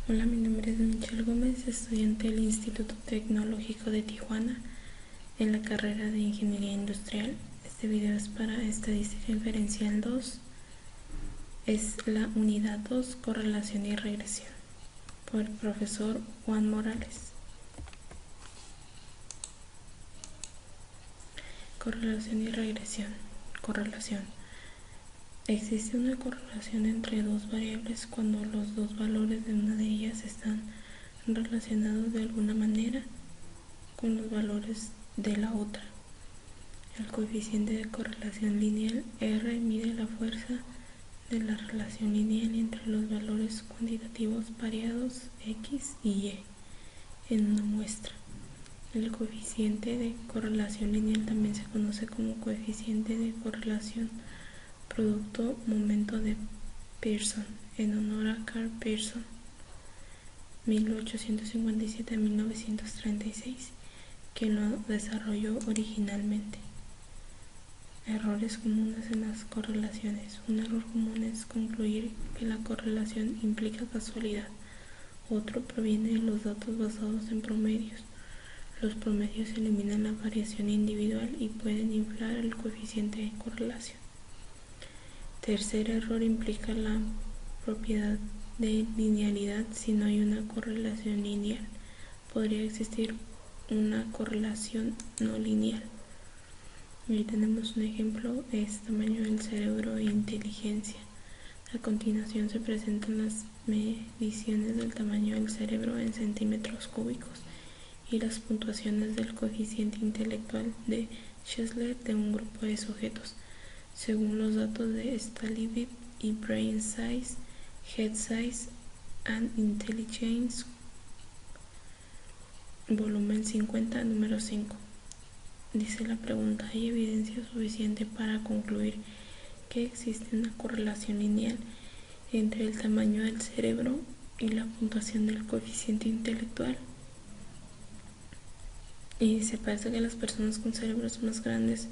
Hola, mi nombre es Michelle Gómez, estudiante del Instituto Tecnológico de Tijuana en la carrera de Ingeniería Industrial. Este video es para Estadística Inferencial 2, es la unidad 2, correlación y regresión, por el profesor Juan Morales. Correlación y regresión. Correlación. Existe una correlación entre dos variables cuando los dos valores de una de ellas están relacionados de alguna manera con los valores de la otra. El coeficiente de correlación lineal R mide la fuerza de la relación lineal entre los valores cuantitativos variados X y Y en una muestra. El coeficiente de correlación lineal también se conoce como coeficiente de correlación producto momento de Pearson, en honor a Carl Pearson, 1857-1936, quien lo desarrolló originalmente. Errores comunes en las correlaciones. Un error común es concluir que la correlación implica casualidad. Otro proviene de los datos basados en promedios. Los promedios eliminan la variación individual y pueden inflar el coeficiente de correlación. Tercer error implica la propiedad de linealidad. Si no hay una correlación lineal, podría existir una correlación no lineal. Aquí tenemos un ejemplo, es tamaño del cerebro e inteligencia. A continuación se presentan las mediciones del tamaño del cerebro en centímetros cúbicos y las puntuaciones del coeficiente intelectual de Shessler de un grupo de sujetos, según los datos de Stalivip y Brain Size, Head Size and Intelligence, volumen 50, número 5. Dice la pregunta: ¿hay evidencia suficiente para concluir que existe una correlación lineal entre el tamaño del cerebro y la puntuación del coeficiente intelectual? Y se parece que las personas con cerebros más grandes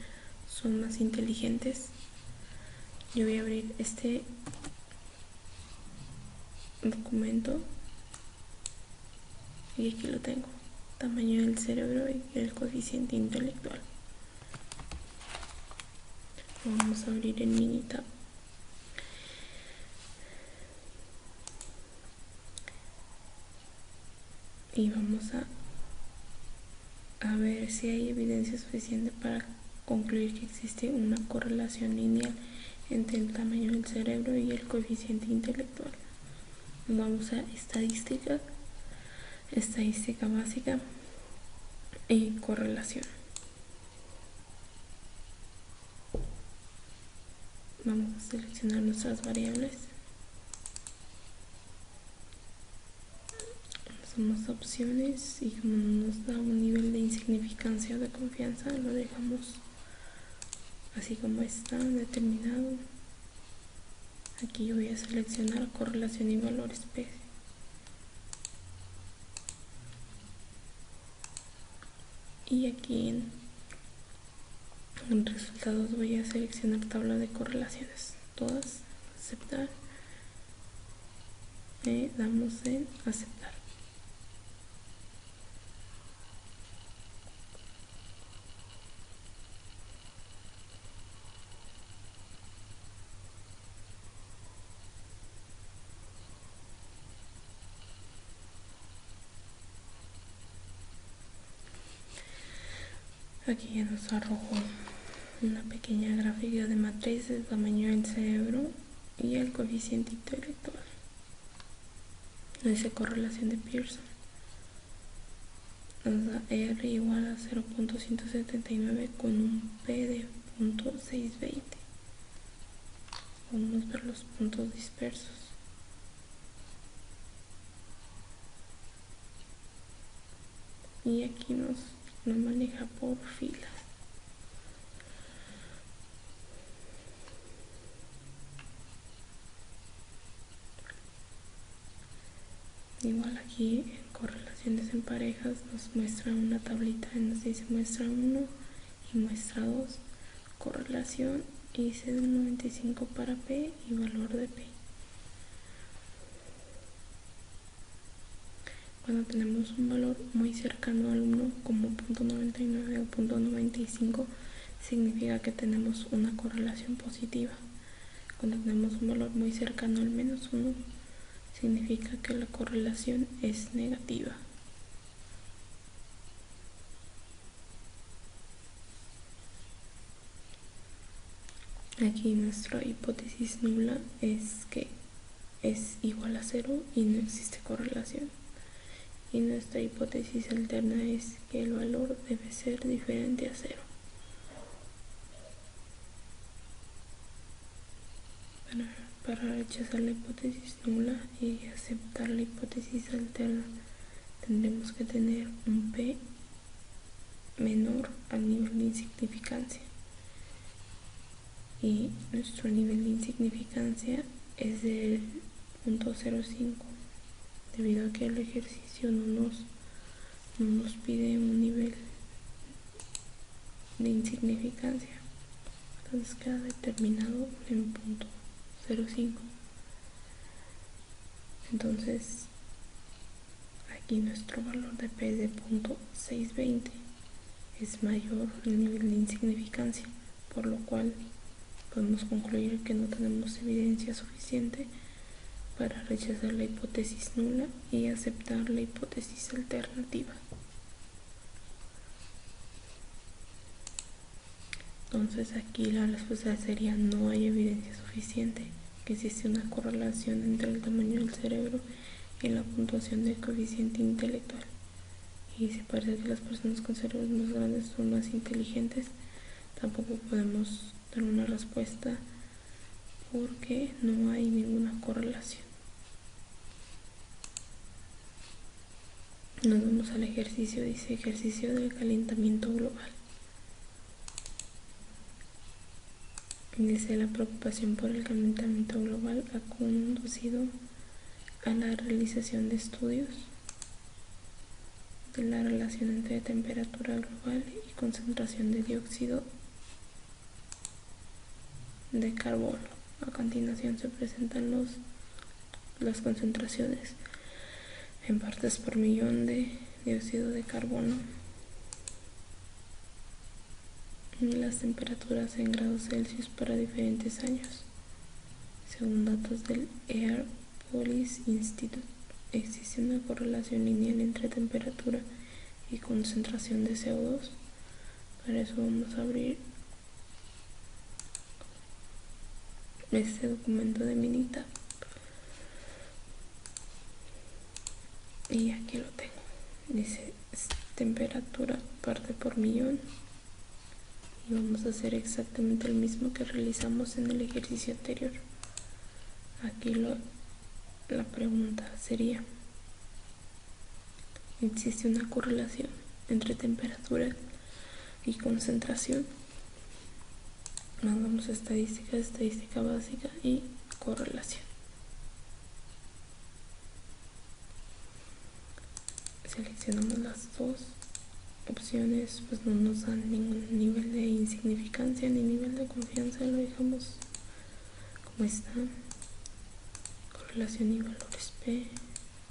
son más inteligentes. Yo voy a abrir este documento y aquí lo tengo: tamaño del cerebro y el coeficiente intelectual. Vamos a abrir el Minitab. Y vamos a ver si hay evidencia suficiente para concluir que existe una correlación lineal entre el tamaño del cerebro y el coeficiente intelectual. Vamos a estadística básica y correlación. Vamos a seleccionar nuestras variables. Hacemos opciones y como nos da un nivel de insignificancia o de confianza, lo dejamos así como está, determinado. Aquí yo voy a seleccionar correlación y valores P. Y aquí en resultados voy a seleccionar tabla de correlaciones, todas, aceptar. Le damos en aceptar. Aquí ya nos arrojó una pequeña gráfica de matriz del tamaño del cerebro y el coeficiente intelectual. Dice correlación de Pearson. Nos da R igual a 0.179 con un P de 0.620. Podemos ver los puntos dispersos. Y aquí nos maneja por filas. Igual aquí en correlaciones en parejas nos muestra una tablita en nos dice muestra 1 y muestra 2, correlación, y dice de 95 para P y valor de P. Cuando tenemos un valor muy cercano al 1 como 0.99 o 0.95 significa que tenemos una correlación positiva. Cuando tenemos un valor muy cercano al -1 significa que la correlación es negativa. Aquí nuestra hipótesis nula es que es igual a 0 y no existe correlación. Y nuestra hipótesis alterna es que el valor debe ser diferente a 0. Para rechazar la hipótesis nula y aceptar la hipótesis alterna, tendremos que tener un P menor al nivel de insignificancia. Y nuestro nivel de insignificancia es del 0.05, debido a que el ejercicio no nos pide un nivel de insignificancia. Entonces queda determinado en 0.05. Entonces aquí nuestro valor de P es de 0.620, es mayor el nivel de insignificancia, por lo cual podemos concluir que no tenemos evidencia suficiente para rechazar la hipótesis nula y aceptar la hipótesis alternativa. Entonces aquí la respuesta sería: no hay evidencia suficiente que existe una correlación entre el tamaño del cerebro y la puntuación del coeficiente intelectual. Y si parece que las personas con cerebros más grandes son más inteligentes, tampoco podemos dar una respuesta porque no hay ninguna correlación. Nos vamos al ejercicio. Dice: ejercicio del calentamiento global. Dice: la preocupación por el calentamiento global ha conducido a la realización de estudios de la relación entre temperatura global y concentración de dióxido de carbono. A continuación se presentan las concentraciones en partes por millón de dióxido de carbono y las temperaturas en grados Celsius para diferentes años. Según datos del Air Police Institute, existe una correlación lineal entre temperatura y concentración de CO2. Para eso vamos a abrir este documento de Minitab y aquí lo tengo. Dice temperatura parte por millón y vamos a hacer exactamente el mismo que realizamos en el ejercicio anterior. Aquí la pregunta sería: ¿existe una correlación entre temperatura y concentración? Nos vamos a estadística básica y correlación. Seleccionamos las dos opciones, pues no nos dan ningún nivel de insignificancia ni nivel de confianza, lo dejamos como está. Correlación y valores P,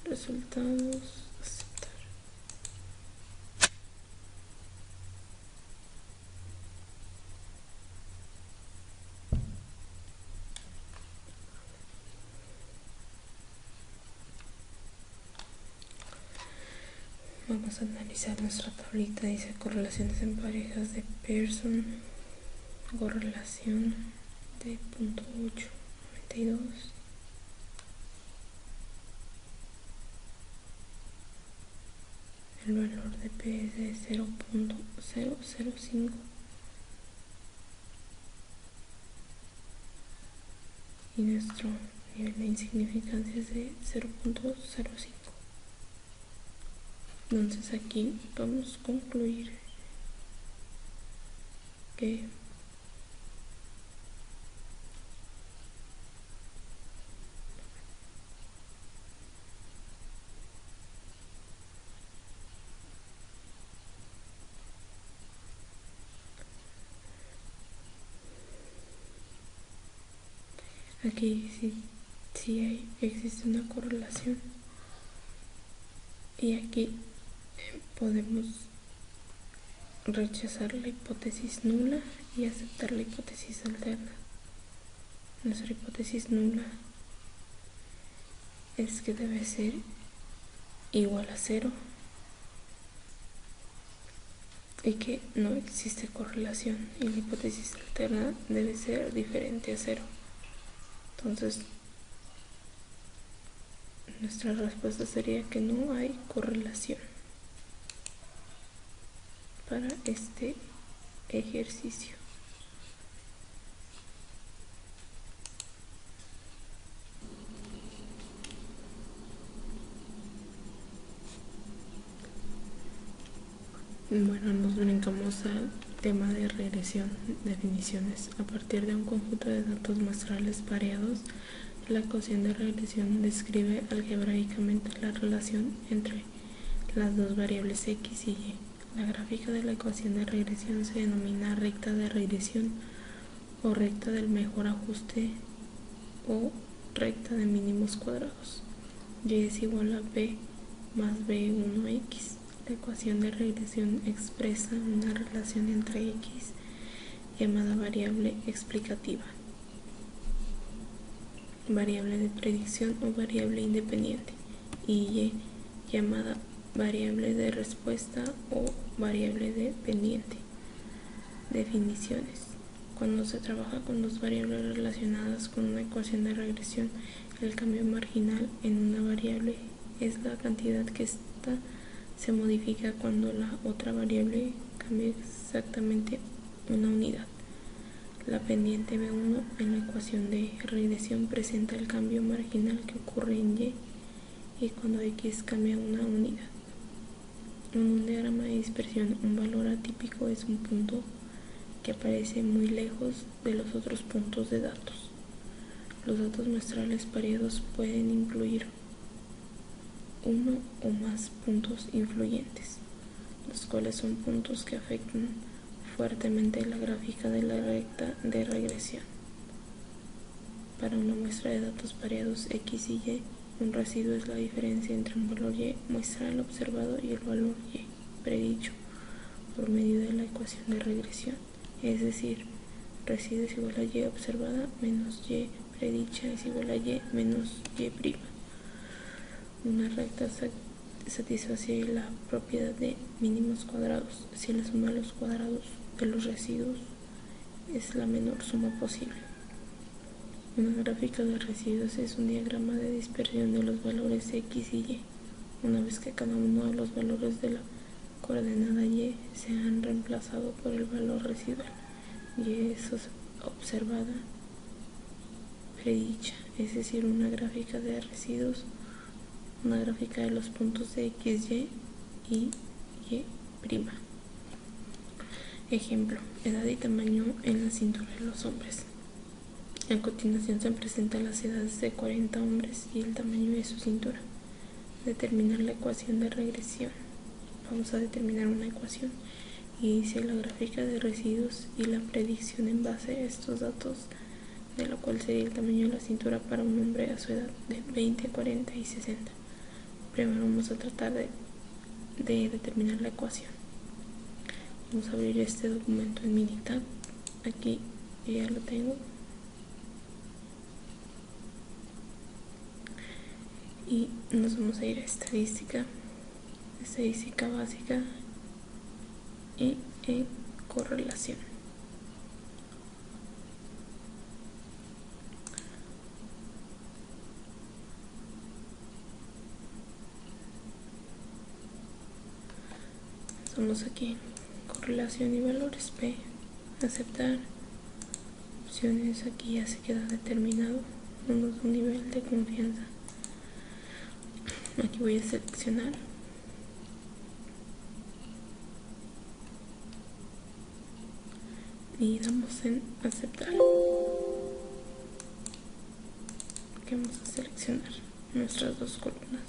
resultados, aceptar. Vamos a analizar nuestra tablita. Dice: correlaciones en parejas de Pearson, correlación de 0.892, el valor de P es de 0.005 y nuestro nivel de insignificancia es de 0.05. Entonces aquí podemos concluir que aquí sí existe una correlación Y aquí podemos rechazar la hipótesis nula y aceptar la hipótesis alterna. Nuestra hipótesis nula es que debe ser igual a 0 y que no existe correlación, y la hipótesis alterna debe ser diferente a 0. Entonces nuestra respuesta sería que no hay correlación para este ejercicio. Bueno, nos brincamos al tema de regresión, definiciones. A partir de un conjunto de datos muestrales pareados, la ecuación de regresión describe algebraicamente la relación entre las dos variables x y y. La gráfica de la ecuación de regresión se denomina recta de regresión o recta del mejor ajuste o recta de mínimos cuadrados. Y es igual a b más b1x. La ecuación de regresión expresa una relación entre x llamada variable explicativa, variable de predicción o variable independiente, y y llamada variable de respuesta o variable dependiente. Definiciones. Cuando se trabaja con dos variables relacionadas con una ecuación de regresión, el cambio marginal en una variable es la cantidad que ésta se modifica cuando la otra variable cambia exactamente una unidad. La pendiente B1 en la ecuación de regresión presenta el cambio marginal que ocurre en y cuando x cambia una unidad. En un diagrama de dispersión, un valor atípico es un punto que aparece muy lejos de los otros puntos de datos. Los datos muestrales pareados pueden incluir uno o más puntos influyentes, los cuales son puntos que afectan fuertemente la gráfica de la recta de regresión. Para una muestra de datos pareados x y y, un residuo es la diferencia entre un valor y muestral observado y el valor y predicho por medio de la ecuación de regresión. Es decir, residuo es igual a y observada menos y predicha es igual a y menos y prima. Una recta satisface la propiedad de mínimos cuadrados si la suma de los cuadrados de los residuos es la menor suma posible. Una gráfica de residuos es un diagrama de dispersión de los valores x y y. Una vez que cada uno de los valores de la coordenada y se han reemplazado por el valor residual, y es observada predicha, es decir, una gráfica de residuos, una gráfica de los puntos de x, y y prima. Ejemplo, edad y tamaño en la cintura de los hombres. A continuación se presentan las edades de 40 hombres y el tamaño de su cintura. Determinar la ecuación de regresión. Vamos a determinar una ecuación y dice la gráfica de residuos y la predicción en base a estos datos, de lo cual sería el tamaño de la cintura para un hombre a su edad de 20, 40 y 60. Primero vamos a tratar de determinar la ecuación. Vamos a abrir este documento en Minitab. Aquí ya lo tengo. Y nos vamos a ir a estadística básica y en correlación. Estamos aquí en correlación y valores P, aceptar opciones. Aquí ya se queda determinado, damos un nivel de confianza. Aquí voy a seleccionar y damos en aceptar. Aquí vamos a seleccionar nuestras dos columnas.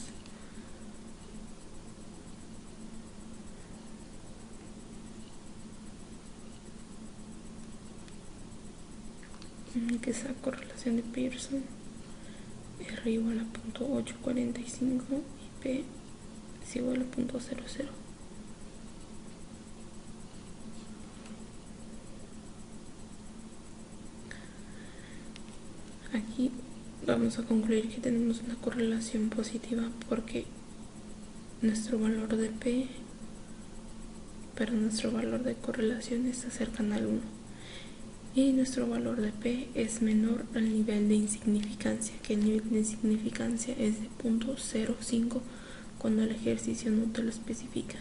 Que es la correlación de Pearson, R igual a .845 y P es igual a 0.00. Aquí vamos a concluir que tenemos una correlación positiva porque nuestro valor de P, pero nuestro valor de correlación está cercano al 1 y nuestro valor de P es menor al nivel de insignificancia, que el nivel de insignificancia es de 0.05 cuando el ejercicio no te lo especifica.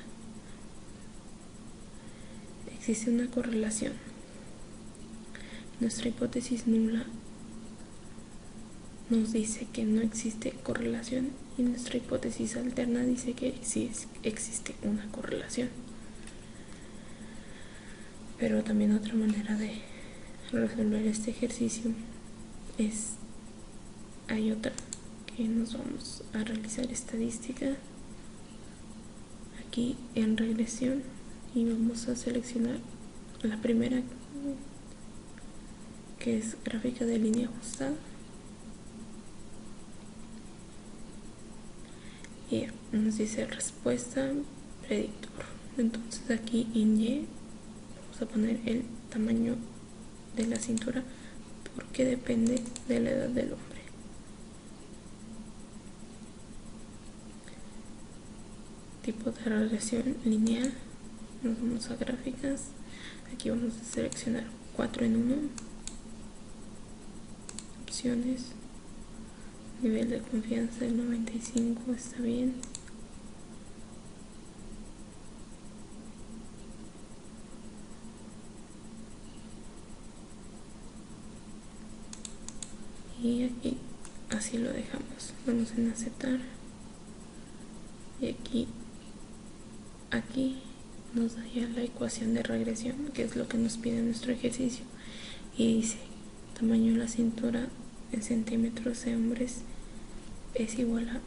Existe una correlación. Nuestra hipótesis nula nos dice que no existe correlación y nuestra hipótesis alterna dice que sí existe una correlación. Pero también otra manera de resolver este ejercicio hay otra que nos vamos a realizar estadística aquí en regresión y vamos a seleccionar la primera, que es gráfica de línea ajustada. Y nos dice respuesta predictor. Entonces aquí en Y vamos a poner el tamaño de la cintura porque depende de la edad del hombre. Tipo de regresión lineal. Nos vamos a gráficas. Aquí vamos a seleccionar 4 en 1. Opciones. Nivel de confianza del 95 está bien. Y aquí así lo dejamos. Vamos en aceptar. Y aquí nos da ya la ecuación de regresión, que es lo que nos pide nuestro ejercicio. Y dice, tamaño de la cintura en centímetros de hombres es igual a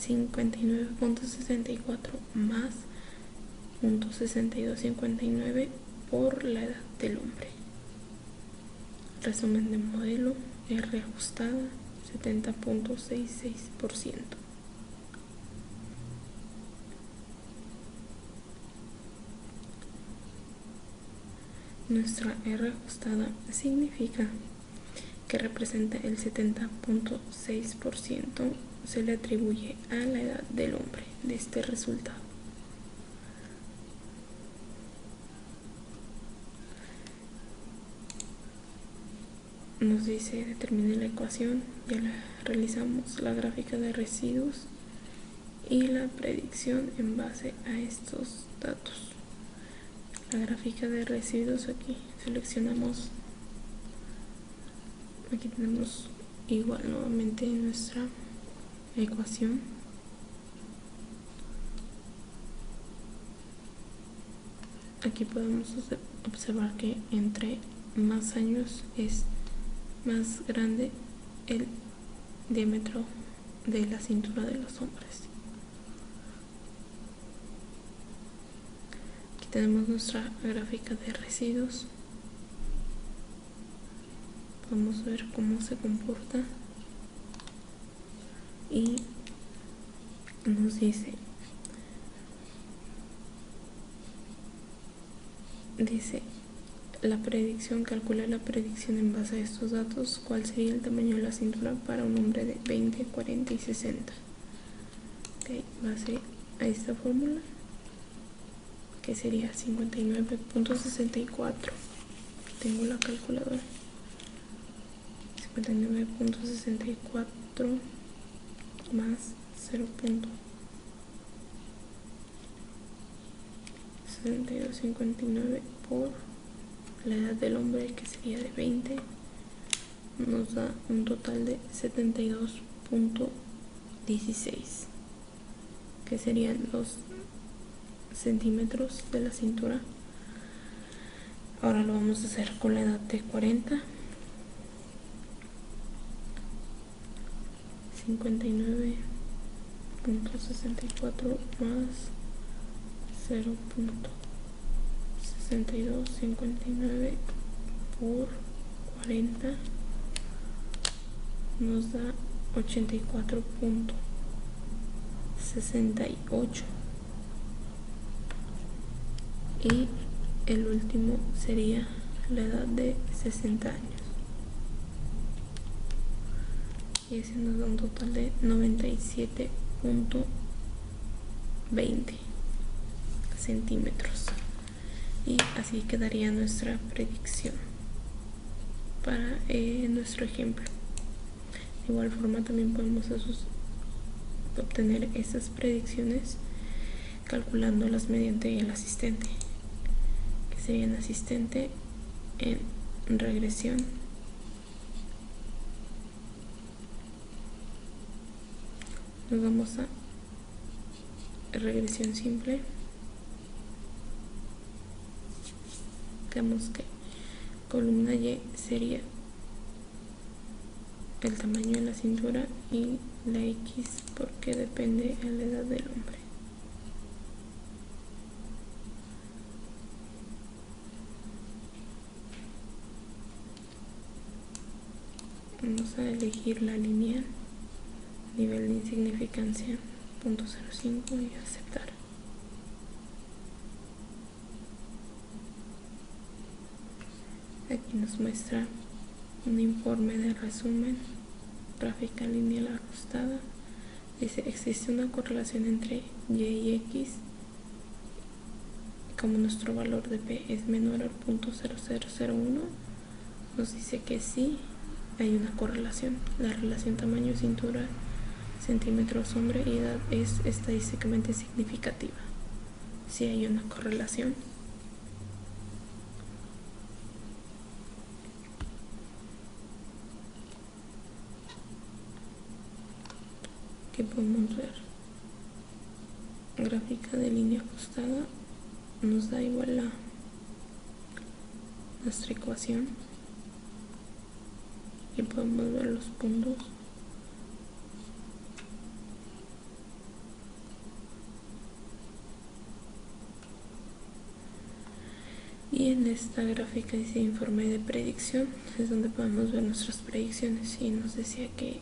59.64 más 0.6259 por la edad del hombre. Resumen de modelo, R ajustada 70.66%. Nuestra R ajustada significa que representa el 70.6%, se le atribuye a la edad del hombre de este resultado. Nos dice determine la ecuación, ya la realizamos, la gráfica de residuos y la predicción en base a estos datos. La gráfica de residuos, aquí seleccionamos, aquí tenemos igual nuevamente nuestra ecuación. Aquí podemos observar que entre más años es más grande el diámetro de la cintura de los hombres. Aquí tenemos nuestra gráfica de residuos. Vamos a ver cómo se comporta y nos dice la predicción, calcula la predicción en base a estos datos, cuál sería el tamaño de la cintura para un hombre de 20, 40 y 60. En base a esta fórmula, que sería 59.64. Tengo la calculadora. 59.64 más 0.6259 por la edad del hombre, que sería de 20, nos da un total de 72.16, que serían los centímetros de la cintura. Ahora lo vamos a hacer con la edad de 40. 59.64 más 0.6259 por 40 nos da 84.06 68 y el último sería la edad de 60 años, y ese nos da un total de 97.20 centímetros, y así quedaría nuestra predicción para nuestro ejemplo. De igual forma también podemos obtener esas predicciones calculándolas mediante el asistente, que sería un asistente en regresión. Nos vamos a regresión simple. Tenemos que columna Y sería el tamaño de la cintura y la X porque depende de la edad del hombre. Vamos a elegir la lineal, nivel de insignificancia 0.05 y aceptar. Aquí nos muestra un informe de resumen, gráfica lineal ajustada. Dice: existe una correlación entre Y y X. Como nuestro valor de P es menor al 0.0001, nos dice que sí hay una correlación. La relación tamaño cintura centímetros hombre y edad es estadísticamente significativa. Sí hay una correlación. Que podemos ver gráfica de línea ajustada, nos da igual nuestra ecuación y podemos ver los puntos y en esta gráfica dice informe de predicción, es donde podemos ver nuestras predicciones, y nos decía que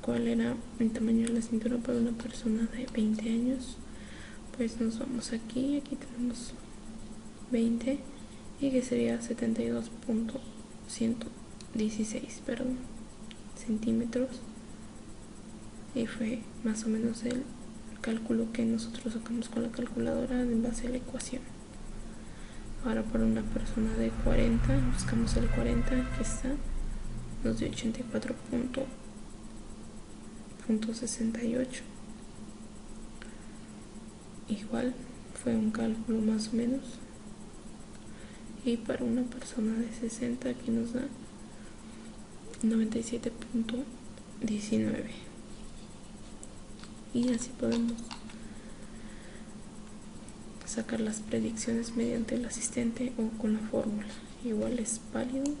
cuál era el tamaño de la cintura para una persona de 20 años. Pues nos vamos aquí tenemos 20 y que sería 72.116 centímetros, y fue más o menos el cálculo que nosotros sacamos con la calculadora en base a la ecuación. Ahora para una persona de 40, buscamos el 40, que está, nos dio 84.68. Igual fue un cálculo más o menos. Y para una persona de 60, aquí nos da 97.19. Y así podemos sacar las predicciones mediante el asistente o con la fórmula. Igual es válido,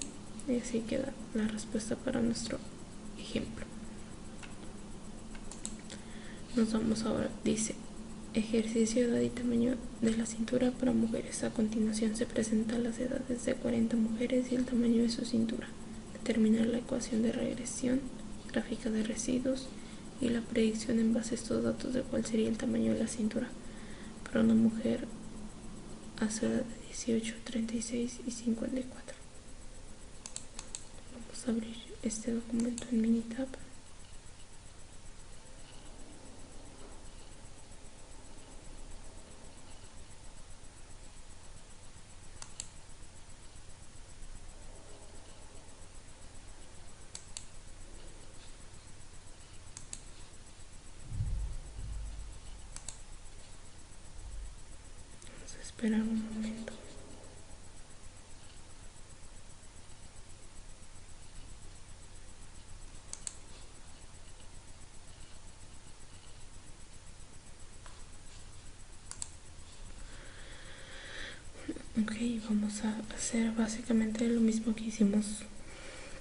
y así queda la respuesta para nuestro ejemplo. Nos vamos ahora, dice: ejercicio de edad y tamaño de la cintura para mujeres. A continuación se presentan las edades de 40 mujeres y el tamaño de su cintura. Determinar la ecuación de regresión, gráfica de residuos y la predicción en base a estos datos de cuál sería el tamaño de la cintura para una mujer a su edad de 18, 36 y 54. Vamos a abrir este documento en Minitab. Vamos a esperar un momento. Ok, vamos a hacer básicamente lo mismo que hicimos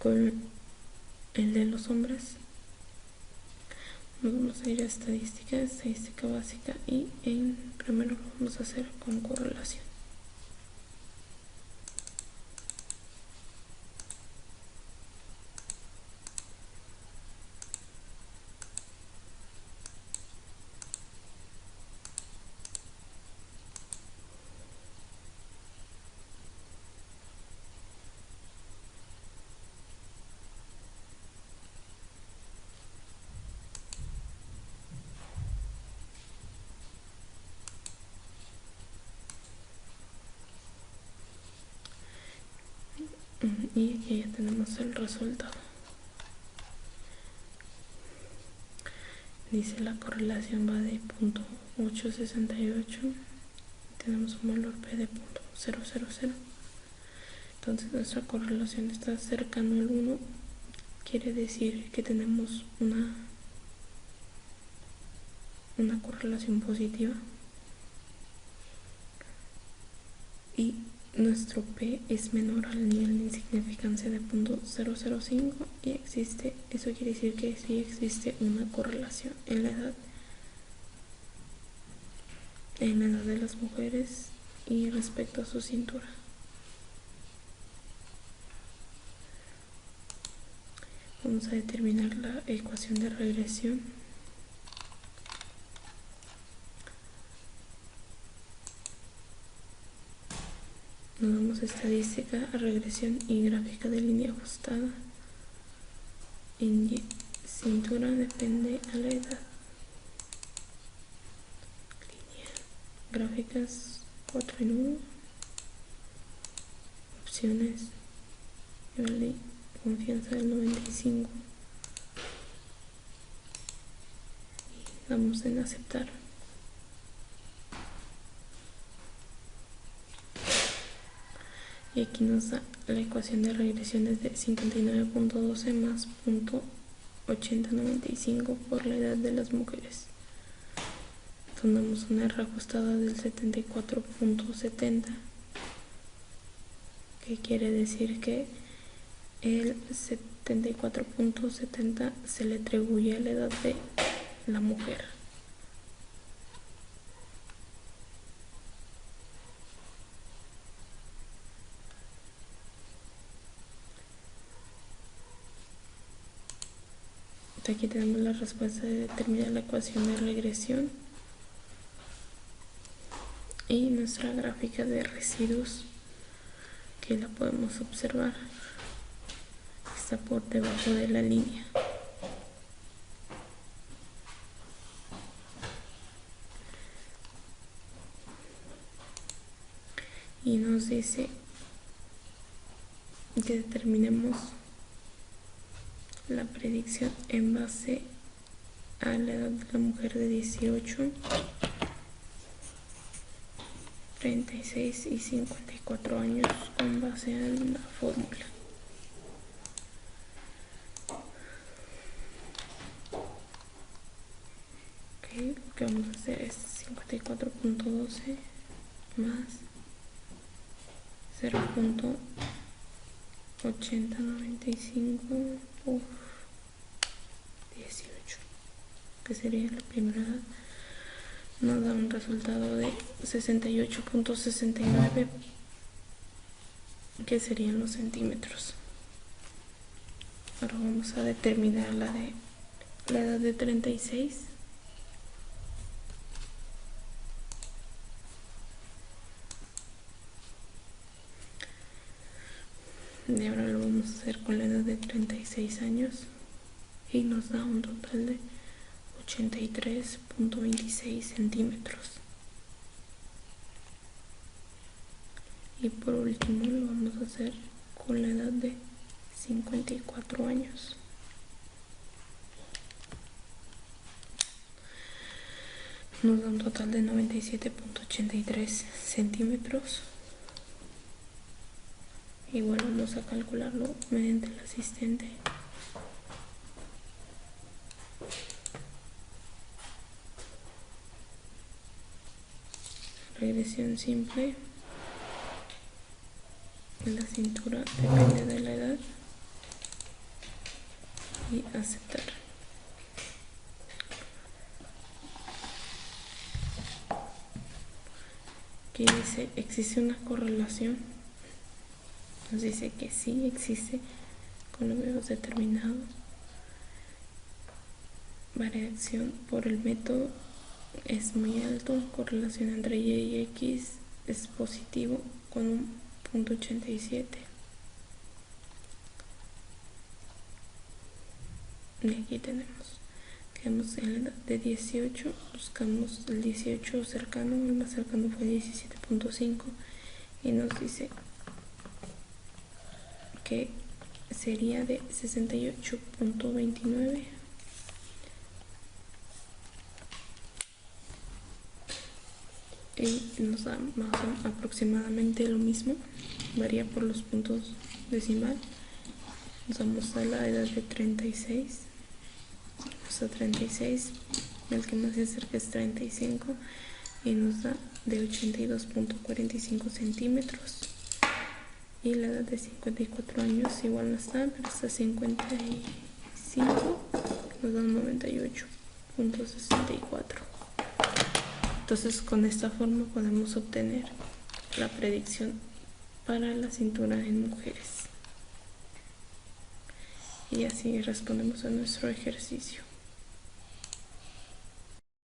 con el de los hombres. Nos vamos a ir a estadística básica, y primero lo vamos a hacer con correlación. Y aquí ya tenemos el resultado. Dice la correlación va de 0.868. Tenemos un valor P de 0.000. Entonces nuestra correlación está cercano al 1. Quiere decir que tenemos una correlación positiva. Y nuestro P es menor al nivel de insignificancia de 0.005 y existe, eso quiere decir que sí existe una correlación en la edad de las mujeres y respecto a su cintura. Vamos a determinar la ecuación de regresión. Nos damos estadística, regresión y gráfica de línea ajustada. En cintura depende a la edad. Gráficas 4 en 1. Opciones. Nivel de confianza del 95. Y damos en aceptar. Y aquí nos da la ecuación de regresión de 59.12 más 0.8095 por la edad de las mujeres. Tomamos una R ajustada del 74.70, que quiere decir que el 74.70 se le atribuye a la edad de la mujer. Aquí tenemos la respuesta de determinar la ecuación de regresión y nuestra gráfica de residuos, que la podemos observar, está por debajo de la línea. Y nos dice que determinemos la predicción en base a la edad de la mujer de 18, 36 y 54 años con base en la fórmula. Okay, lo que vamos a hacer es 54.12 más 0.8095 por 18, que sería la primera edad. Nos da un resultado de 68.69, que serían los centímetros. Ahora vamos a determinar la edad de 36. Y ahora lo vamos a hacer con la edad de 36 años y nos da un total de 83.26 centímetros. Y por último lo vamos a hacer con la edad de 54 años. Nos da un total de 97.83 centímetros. Igual vamos a calcularlo mediante el asistente. Regresión simple. La cintura depende de la edad. Y aceptar. Aquí dice, ¿existe una correlación? Nos dice que sí existe, con lo que hemos determinado. Variación por el método es muy alto. Correlación entre Y y X es positivo con un 0.87. Y aquí tenemos en la edad de 18, buscamos el 18 cercano, el más cercano fue 17.5 y nos dice que sería de 68.29. Y nos da aproximadamente lo mismo, varía por los puntos decimal. Nos damos a la edad de 36, o sea 36, el que más se acerca es 35 y nos da de 82.45 centímetros. Y la edad de 54 años igual no está, pero está 55, nos da 98.64. Entonces con esta forma podemos obtener la predicción para la cintura en mujeres. Y así respondemos a nuestro ejercicio.